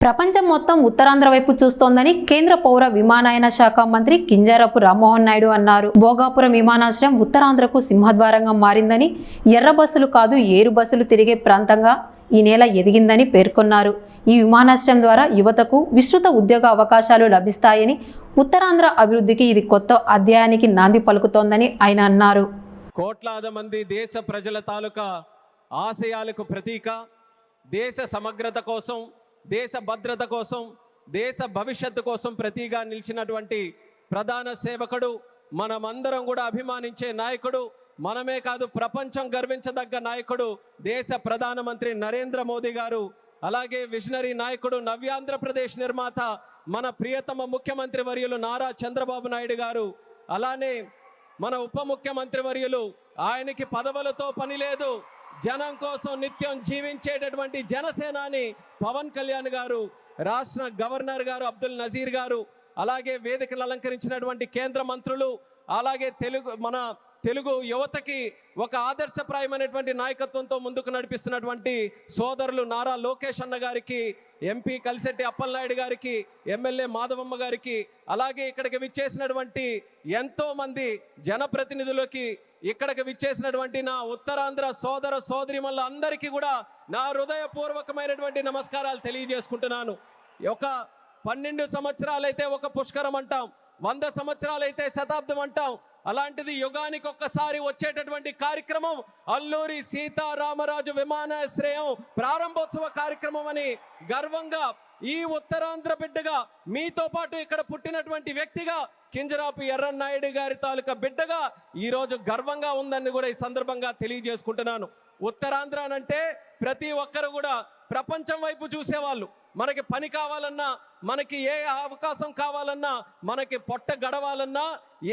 ప్రపంచం మొత్తం ఉత్తరాంధ్ర వైపు చూస్తోందని కేంద్ర పౌర విమానయాన శాఖ మంత్రి కింజరాపు రామ్మోహన్ నాయుడు అన్నారు. భోగాపురం విమానాశ్రయం ఉత్తరాంధ్రకు సింహద్వారంగా మారిందని, ఎర్ర బస్సులు కాదు ఏరు బస్సులు తిరిగే ప్రాంతంగా ఈ నెల ఎదిగిందని పేర్కొన్నారు. ఈ విమానాశ్రయం ద్వారా యువతకు విస్తృత ఉద్యోగ అవకాశాలు లభిస్తాయని, ఉత్తరాంధ్ర అభివృద్ధికి ఇది కొత్త అధ్యాయానికి నాంది పలుకుతోందని ఆయన అన్నారు. కోట్లాది మంది దేశ ప్రజల తాలూకా ఆశయాలకు ప్రతీక, దేశ సమగ్రత కోసం, దేశ భద్రత కోసం, దేశ భవిష్యత్తు కోసం ప్రతిగా నిలిచినటువంటి ప్రధాన సేవకుడు, మనమందరం కూడా అభిమానించే నాయకుడు, మనమే కాదు ప్రపంచం గర్వించదగ్గ నాయకుడు దేశ ప్రధానమంత్రి నరేంద్ర మోదీ గారు. అలాగే విజనరీ నాయకుడు, నవ్యాంధ్రప్రదేశ్ నిర్మాత మన ప్రియతమ ముఖ్యమంత్రి వర్యులు నారా చంద్రబాబు నాయుడు గారు. అలానే మన ఉప ముఖ్యమంత్రి వర్యులు, ఆయనకి పదవులతో పని లేదు, జనం కోసం నిత్యం జీవించేటటువంటి జనసేనాని పవన్ కళ్యాణ్ గారు, రాష్ట్ర గవర్నర్ గారు అబ్దుల్ నజీర్ గారు, అలాగే వేదికలు అలంకరించినటువంటి కేంద్ర మంత్రులు, అలాగే మన తెలుగు యువతకి ఒక ఆదర్శప్రాయమైనటువంటి నాయకత్వంతో ముందుకు నడిపిస్తున్నటువంటి సోదరులు నారా లోకేష్ అన్న గారికి, ఎంపీ కలిశెట్టి అప్పలనాయుడు గారికి, ఎమ్మెల్యే మాధవమ్మ గారికి, అలాగే ఇక్కడికి విచ్చేసినటువంటి ఎంతోమంది జనప్రతినిధులకి, ఇక్కడికి విచ్చేసినటువంటి నా ఉత్తరాంధ్ర సోదర సోదరిమల్ల అందరికీ కూడా నా హృదయపూర్వకమైనటువంటి నమస్కారాలు తెలియజేసుకుంటున్నాను. ఒక 12 సంవత్సరాలైతే ఒక పుష్కరం అంటాం, 100 సంవత్సరాలైతే శతాబ్దం అంటాం. అలాంటిది యుగానికి ఒక్కసారి వచ్చేటటువంటి కార్యక్రమం అల్లూరి సీతారామరాజు విమానాశ్రయం ప్రారంభోత్సవ కార్యక్రమం అని గర్వంగా ఈ ఉత్తరాంధ్ర బిడ్డగా, మీతో పాటు ఇక్కడ పుట్టినటువంటి వ్యక్తిగా, కింజరాపు ఎర్రన్నాయుడు గారి తాలూకా బిడ్డగా ఈరోజు గర్వంగా ఉందని కూడా ఈ సందర్భంగా తెలియజేసుకుంటున్నాను. ఉత్తరాంధ్ర అంటే ప్రతి ఒక్కరు కూడా ప్రపంచం వైపు చూసేవాళ్ళు. మనకి పని కావాలన్నా, మనకి ఏ అవకాశం కావాలన్నా, మనకి పొట్ట గడవాలన్నా,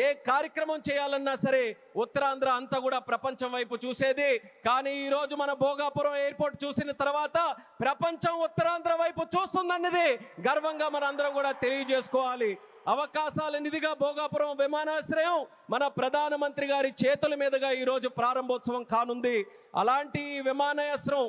ఏ కార్యక్రమం చేయాలన్నా సరే ఉత్తరాంధ్ర అంతా కూడా ప్రపంచం వైపు చూసేది. కానీ ఈరోజు మన భోగాపురం ఎయిర్పోర్ట్ చూసిన తర్వాత ప్రపంచం ఉత్తరాంధ్ర వైపు చూస్తుందన్నది గర్వంగా మనందరం కూడా తెలియజేసుకోవాలి. అవకాశాల నిధిగా భోగాపురం విమానాశ్రయం మన ప్రధానమంత్రి గారి చేతుల మీదుగా ఈరోజు ప్రారంభోత్సవం కానుంది. అలాంటి విమానాశ్రయం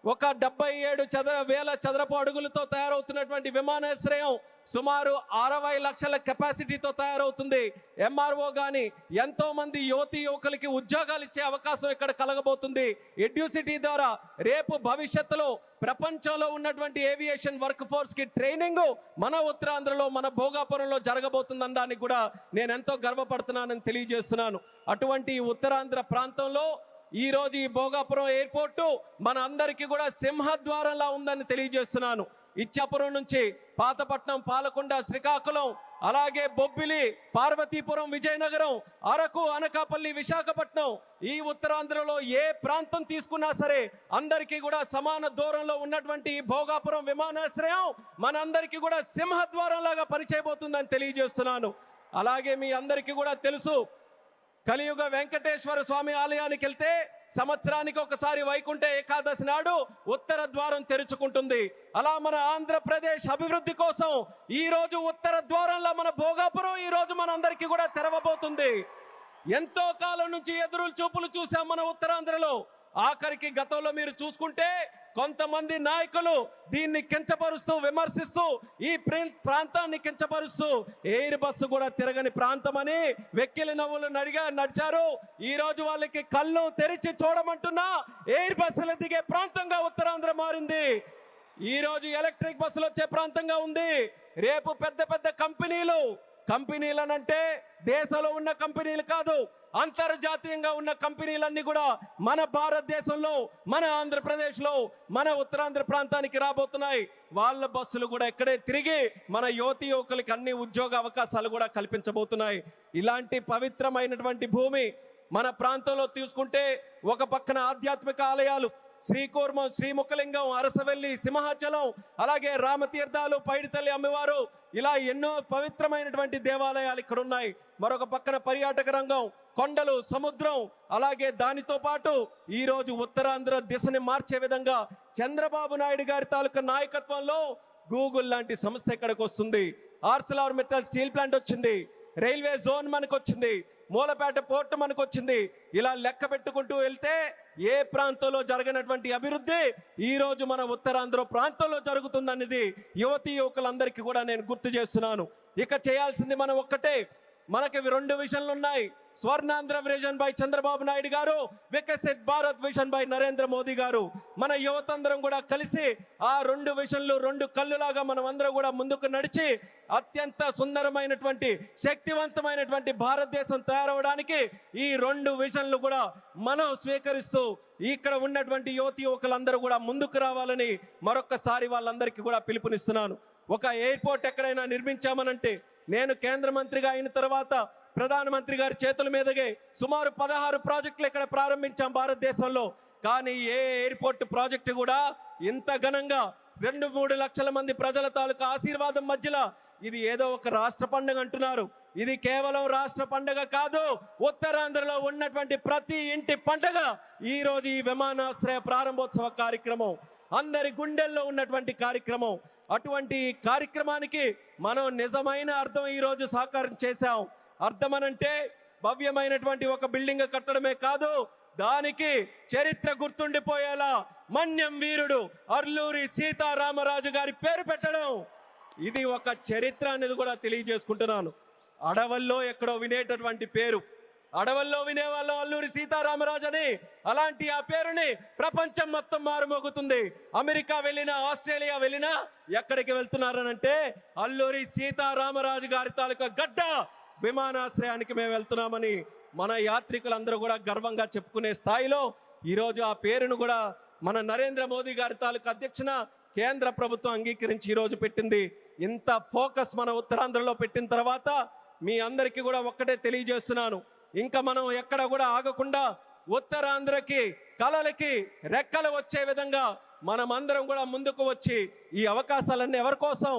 ఒక 77,000 చదరపు అడుగులతో తయారవుతున్నటువంటి విమానాశ్రయం సుమారు 60 లక్షల కెపాసిటీతో తయారవుతుంది. ఎంఆర్ఓ కానీ ఎంతోమంది యువకులకి ఉద్యోగాలు ఇచ్చే అవకాశం ఇక్కడ కలగబోతుంది. ఎడ్యూసిటీ ద్వారా రేపు భవిష్యత్తులో ప్రపంచంలో ఉన్నటువంటి ఏవియేషన్ వర్క్ ఫోర్స్కి ట్రైనింగ్ మన ఉత్తరాంధ్రలో, మన భోగాపురంలో జరగబోతుందనడానికి కూడా నేను ఎంతో గర్వపడుతున్నానని తెలియజేస్తున్నాను. అటువంటి ఉత్తరాంధ్ర ప్రాంతంలో ఈరోజు ఈ భోగాపురం ఎయిర్పోర్టు మన అందరికీ కూడా సింహద్వారంలా ఉందని తెలియజేస్తున్నాను. ఇచ్చాపురం నుంచి పాతపట్నం, పాలకొండ, శ్రీకాకుళం, అలాగే బొబ్బిలి, పార్వతీపురం, విజయనగరం, అరకు, అనకాపల్లి, విశాఖపట్నం, ఈ ఉత్తరాంధ్రలో ఏ ప్రాంతం తీసుకున్నా సరే అందరికీ కూడా సమాన దూరంలో ఉన్నటువంటి ఈ భోగాపురం విమానాశ్రయం మనందరికీ కూడా సింహద్వారంలాగా పనిచేయబోతుందని తెలియజేస్తున్నాను. అలాగే మీ అందరికీ కూడా తెలుసు, కలియుగ వెంకటేశ్వర స్వామి ఆలయానికి వెళ్తే సంవత్సరానికి ఒకసారి వైకుంఠ ఏకాదశి నాడు ఉత్తర ద్వారం తెరుచుకుంటుంది. అలా మన ఆంధ్రప్రదేశ్ అభివృద్ధి కోసం ఈ రోజు ఉత్తర ద్వారంలో మన భోగాపురం ఈ రోజు మనందరికీ కూడా తెరవబోతుంది. ఎంతో కాలం నుంచి ఎదురు చూపులు చూసాం మన ఉత్తరాంధ్రలో. ఆఖరికి గతంలో మీరు చూసుకుంటే కొంతమంది నాయకులు దీన్ని కించపరుస్తూ, విమర్శిస్తూ, ఈ ప్రాంతాన్ని కించపరుస్తూ ఎయిర్ బస్సు కూడా తిరగని ప్రాంతమని వెక్కిలి నవ్వులు నడిచారు. ఈ రోజు వాళ్ళకి కళ్ళు తెరిచి చూడమంటున్నా ఎయిర్ బస్సులు దిగే ప్రాంతంగా ఉత్తరాంధ్ర మారింది. ఈ రోజు ఎలక్ట్రిక్ బస్సులు వచ్చే ప్రాంతంగా ఉంది. రేపు పెద్ద పెద్ద కంపెనీలనంటే దేశంలో ఉన్న కంపెనీలు కాదు, అంతర్జాతీయంగా ఉన్న కంపెనీలన్నీ కూడా మన భారతదేశంలో, మన ఆంధ్రప్రదేశ్లో, మన ఉత్తరాంధ్ర ప్రాంతానికి రాబోతున్నాయి. వాళ్ళ బస్సులు కూడా ఇక్కడే తిరిగి మన యువకులకి అన్ని ఉద్యోగ అవకాశాలు కూడా కల్పించబోతున్నాయి. ఇలాంటి పవిత్రమైనటువంటి భూమి మన ప్రాంతంలో తీసుకుంటే ఒక పక్కన ఆధ్యాత్మిక ఆలయాలు శ్రీకూర్మం, శ్రీముఖలింగం, అరసవెల్లి, సింహాచలం, అలాగే రామతీర్థాలు, పైడితల్లి అమ్మవారు, ఇలా ఎన్నో పవిత్రమైనటువంటి దేవాలయాలు ఇక్కడ ఉన్నాయి. మరొక పక్కన పర్యాటక రంగం, కొండలు, సముద్రం, అలాగే దానితో పాటు ఈరోజు ఉత్తరాంధ్ర దిశని మార్చే విధంగా చంద్రబాబు నాయుడు గారి తాలూకా నాయకత్వంలో గూగుల్ లాంటి సంస్థ ఇక్కడికి వస్తుంది. ఆర్సెలర్ మెటల్ స్టీల్ ప్లాంట్ వచ్చింది, రైల్వే జోన్ మనకు వచ్చింది, మూలపేట పోర్టు మనకు వచ్చింది. ఇలా లెక్క పెట్టుకుంటూ వెళ్తే ఏ ప్రాంతంలో జరగనటువంటి అభివృద్ధి ఈ రోజు మన ఉత్తరాంధ్ర ప్రాంతంలో జరుగుతుందనేది యువతీ యువకులందరికీ కూడా నేను గుర్తు చేస్తున్నాను. ఇక చేయాల్సింది మనం ఒక్కటే, మనకి 2 విజన్లు ఉన్నాయి. స్వర్ణాంధ్ర విజన్ బై చంద్రబాబు నాయుడు గారు, వికసిత్ భారత్ విజన్ బై నరేంద్ర మోదీ గారు. మన యువతందరం కూడా కలిసి ఆ 2 విజన్లు 2 కళ్ళులాగా మనం అందరం కూడా ముందుకు నడిచి అత్యంత సుందరమైనటువంటి శక్తివంతమైనటువంటి భారతదేశం తయారవడానికి ఈ 2 విజన్లు కూడా మనం స్వీకరిస్తూ ఇక్కడ ఉన్నటువంటి యువతి యువకులందరూ కూడా ముందుకు రావాలని మరొక్కసారి వాళ్ళందరికీ కూడా పిలుపునిస్తున్నాను. ఒక ఎయిర్పోర్ట్ ఎక్కడైనా నిర్మించామనంటే, నేను కేంద్ర మంత్రిగా అయిన తర్వాత ప్రధానమంత్రి గారి చేతుల మీదగే సుమారు 16 ప్రాజెక్టులు ఇక్కడ ప్రారంభించాం భారతదేశంలో. కానీ ఏ ఎయిర్పోర్ట్ ప్రాజెక్టు కూడా ఇంత ఘనంగా 2-3 లక్షల మంది ప్రజల తాలూకా ఆశీర్వాదం మధ్యలో, ఇది ఏదో ఒక రాష్ట్ర పండుగ అంటున్నారు. ఇది కేవలం రాష్ట్ర పండుగ కాదు, ఉత్తరాంధ్రలో ఉన్నటువంటి ప్రతి ఇంటి పండుగ ఈ రోజు ఈ విమానాశ్రయ ప్రారంభోత్సవ కార్యక్రమం, అందరి గుండెల్లో ఉన్నటువంటి కార్యక్రమం. అటువంటి కార్యక్రమానికి మనం నిజమైన అర్థం ఈరోజు సాకారం చేశాం. అర్థం అనంటే భవ్యమైనటువంటి ఒక బిల్డింగ్ కట్టడమే కాదు, దానికి చరిత్ర గుర్తుండిపోయేలా మన్యం వీరుడు అల్లూరి సీతారామరాజు గారి పేరు పెట్టడం, ఇది ఒక చరిత్ర అనేది కూడా తెలియజేసుకుంటున్నాను. అడవుల్లో ఎక్కడో వినేటటువంటి పేరు, అడవుల్లో వినేవాళ్ళం అల్లూరి సీతారామరాజు అని. అలాంటి ఆ పేరుని ప్రపంచం మొత్తం మారుమోగుతుంది. అమెరికా వెళ్ళినా, ఆస్ట్రేలియా వెళ్ళినా ఎక్కడికి వెళ్తున్నారనంటే అల్లూరి సీతారామరాజు గారి తాలూకా గడ్డ విమానాశ్రయానికి మేము వెళ్తున్నామని మన యాత్రికులందరూ కూడా గర్వంగా చెప్పుకునే స్థాయిలో ఈరోజు ఆ పేరును కూడా మన నరేంద్ర మోదీ గారి తాలూకా అధ్యక్షన కేంద్ర ప్రభుత్వం అంగీకరించి ఈరోజు పెట్టింది. ఇంత ఫోకస్ మన ఉత్తరాంధ్రలో పెట్టిన తర్వాత మీ అందరికీ కూడా ఒక్కటే తెలియజేస్తున్నాను, ఇంకా మనం ఎక్కడ కూడా ఆగకుండా ఉత్తరాంధ్రకి కళలకి రెక్కలు వచ్చే విధంగా మనం అందరం కూడా ముందుకు వచ్చి ఈ అవకాశాలన్నీ ఎవరి కోసం?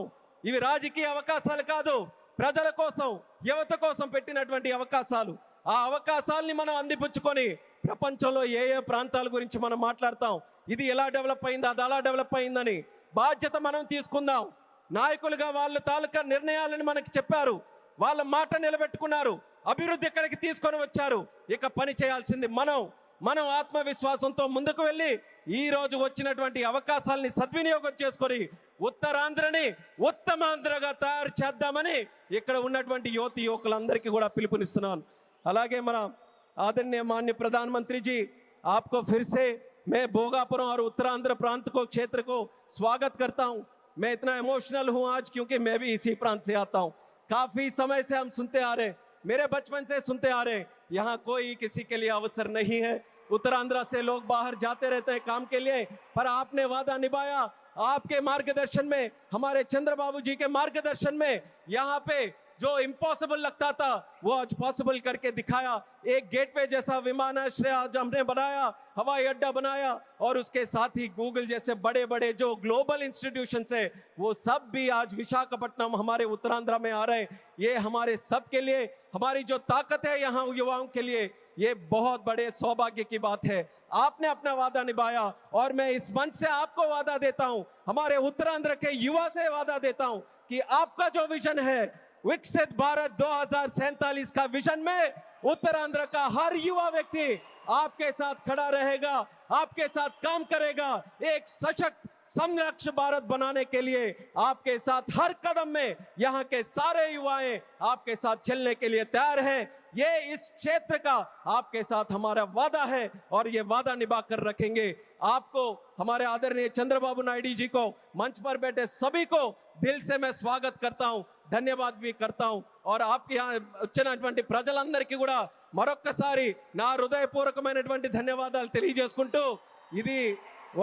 ఇవి రాజకీయ అవకాశాలు కాదు, ప్రజల కోసం, యువత కోసం పెట్టినటువంటి అవకాశాలు. ఆ అవకాశాలని మనం అందిపుచ్చుకొని ప్రపంచంలో ఏ ఏ ప్రాంతాల గురించి మనం మాట్లాడతాం, ఇది ఎలా డెవలప్ అయింది, అది అలా డెవలప్ అయిందని బాధ్యత మనం తీసుకుందాం. నాయకులుగా వాళ్ళ తాలూకా నిర్ణయాలను మనకి చెప్పారు, వాళ్ళ మాట నిలబెట్టుకున్నారు, అభివృద్ధి ఎక్కడికి తీసుకొని వచ్చారు. ఇక పని చేయాల్సింది మనం ఆత్మవిశ్వాసంతో ముందుకు వెళ్ళి ఈ రోజు వచ్చినటువంటి అవకాశాలని సద్వినియోగం చేసుకొని ఉత్తరాంధ్రని ఉత్తమాంధ్రగా తయారు చేద్దామని ఇక్కడ ఉన్నటువంటి యువతి యువకులందరికీ కూడా పిలుపునిస్తున్నాను. అలాగే మన आदरणीय माननीय प्रधानमंत्री जी, आपको फिर से मैं भोगापुरम और उत्तरांध्र प्रांत को क्षेत्र को स्वागत करता हूं। मैं इतना इमोशनल हूं आज क्योंकि मैं भी इसी प्रांत से आता हूं। काफी समय से हम सुनते आ रहे, मेरे बचपन से सुनते आ रहे, यहाँ कोई किसी के लिए अवसर नहीं है। उत्तरांध्र से लोग बाहर जाते रहते हैं काम के लिए, पर आपने वादा निभाया। आपके मार्गदर्शन में, हमारे चंद्रबाबू जी के मार्गदर्शन में यहाँ पे जो इम्पॉसिबल लगता था वो आज पॉसिबल करके दिखाया। एक गेटवे जैसा विमानाश्रय आज हमने बनाया, हवाई अड्डा बनाया, और उसके साथ ही गूगल जैसे बड़े बड़े जो ग्लोबल इंस्टीट्यूशंस है वो सब भी आज विशाखापट्टनम हमारे उत्तरांध्र में आ रहे हैं। ये हमारे सब के लिए, हमारी जो ताकत है यहाँ युवाओं के लिए, ये बहुत बड़े सौभाग्य की बात है। आपने अपना वादा निभाया और मैं इस मंच से आपको वादा देता हूँ, हमारे उत्तरांध्र के युवा से वादा देता हूँ कि आपका जो विजन है विकसित भारत 2047 का विजन में उत्तरांध्र का हर युवा व्यक्ति आपके साथ खड़ा रहेगा, आपके साथ काम करेगा। एक सशक्त समृद्ध भारत बनाने के लिए आपके साथ हर कदम में यहाँ के सारे युवाएं आपके साथ चलने के लिए तैयार हैं। ये इस क्षेत्र का आपके साथ हमारा वादा है और ये वादा निभा कर रखेंगे। आपको, हमारे आदरणीय चंद्रबाबू नायडू जी को, मंच पर बैठे सभी को दिल से मैं स्वागत करता हूं, ధన్యవాద్ भी करता हूं। और आपके यहाँ వచ్చినటువంటి ప్రజలందరికీ కూడా మరొక్కసారి నా హృదయపూర్వకమైనటువంటి ధన్యవాదాలు తెలియజేసుకుంటూ ఇది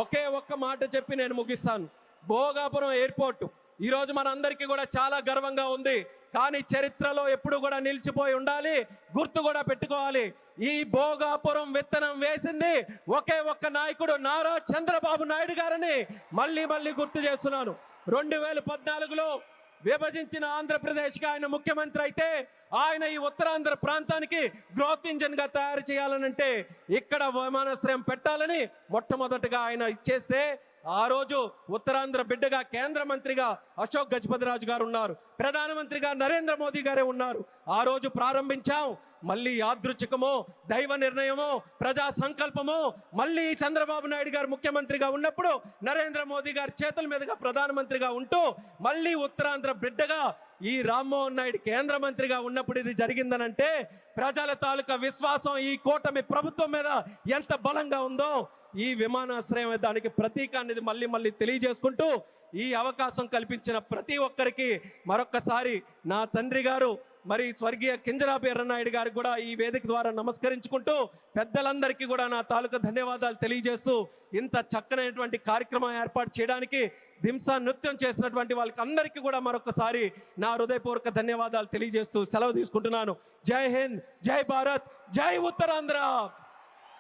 ఒకే ఒక్క మాట చెప్పి నేను ముగిస్తాను. భోగాపురం ఎయిర్పోర్ట్ ఈరోజు మనందరికీ కూడా చాలా గర్వంగా ఉంది, కానీ చరిత్రలో ఎప్పుడు కూడా నిలిచిపోయి ఉండాలి, గుర్తు కూడా పెట్టుకోవాలి. ఈ భోగాపురం విత్తనం వేసింది ఒకే ఒక్క నాయకుడు, నారా చంద్రబాబు నాయుడు గారని మళ్ళీ మళ్ళీ గుర్తు చేస్తున్నాను. 2014లో విభజించిన ఆంధ్రప్రదేశ్కి ఆయన ముఖ్యమంత్రి అయితే ఆయన ఈ ఉత్తరాంధ్ర ప్రాంతానికి గ్రోత్ ఇంజన్ గా తయారు చేయాలనంటే ఇక్కడ విమానాశ్రయం పెట్టాలని మొట్టమొదటిగా ఆయన ఇచ్చేస్తే ఆ రోజు ఉత్తరాంధ్ర బిడ్డగా కేంద్ర మంత్రిగా అశోక్ గజపతిరాజు గారు ఉన్నారు, ప్రధానమంత్రిగా నరేంద్ర మోదీ గారే ఉన్నారు. ఆ రోజు ప్రారంభించాం. మళ్ళీ యాదృచ్ఛికమో దైవ నిర్ణయమో ప్రజా సంకల్పమో మళ్ళీ చంద్రబాబు నాయుడు గారు ముఖ్యమంత్రిగా ఉన్నప్పుడు నరేంద్ర మోదీ గారి చేతుల మీదుగా ప్రధానమంత్రిగా ఉంటూ మళ్ళీ ఉత్తరాంధ్ర బిడ్డగా ఈ రామ్మోహన్ నాయుడు కేంద్ర మంత్రిగా ఉన్నప్పుడు ఇది జరిగిందనంటే ప్రజల తాలూకా విశ్వాసం ఈ కూటమి ప్రభుత్వం మీద ఎంత బలంగా ఉందో ఈ విమానాశ్రయం దానికి ప్రతీక అనేది మళ్ళీ తెలియజేసుకుంటూ ఈ అవకాశం కల్పించిన ప్రతి ఒక్కరికి మరొక్కసారి నా తండ్రి గారు మరి స్వర్గీయ కింజరాపు ఎర్రనాయుడు గారికి కూడా ఈ వేదిక ద్వారా నమస్కరించుకుంటూ పెద్దలందరికీ కూడా నా తాలూకా ధన్యవాదాలు తెలియజేస్తూ ఇంత చక్కనైనటువంటి కార్యక్రమం ఏర్పాటు చేయడానికి దింసా నృత్యం చేసినటువంటి వాళ్ళకి అందరికీ కూడా మరొకసారి నా హృదయపూర్వక ధన్యవాదాలు తెలియజేస్తూ సెలవు తీసుకుంటున్నాను. జై హింద్, జై భారత్, జై ఉత్తరాంధ్ర.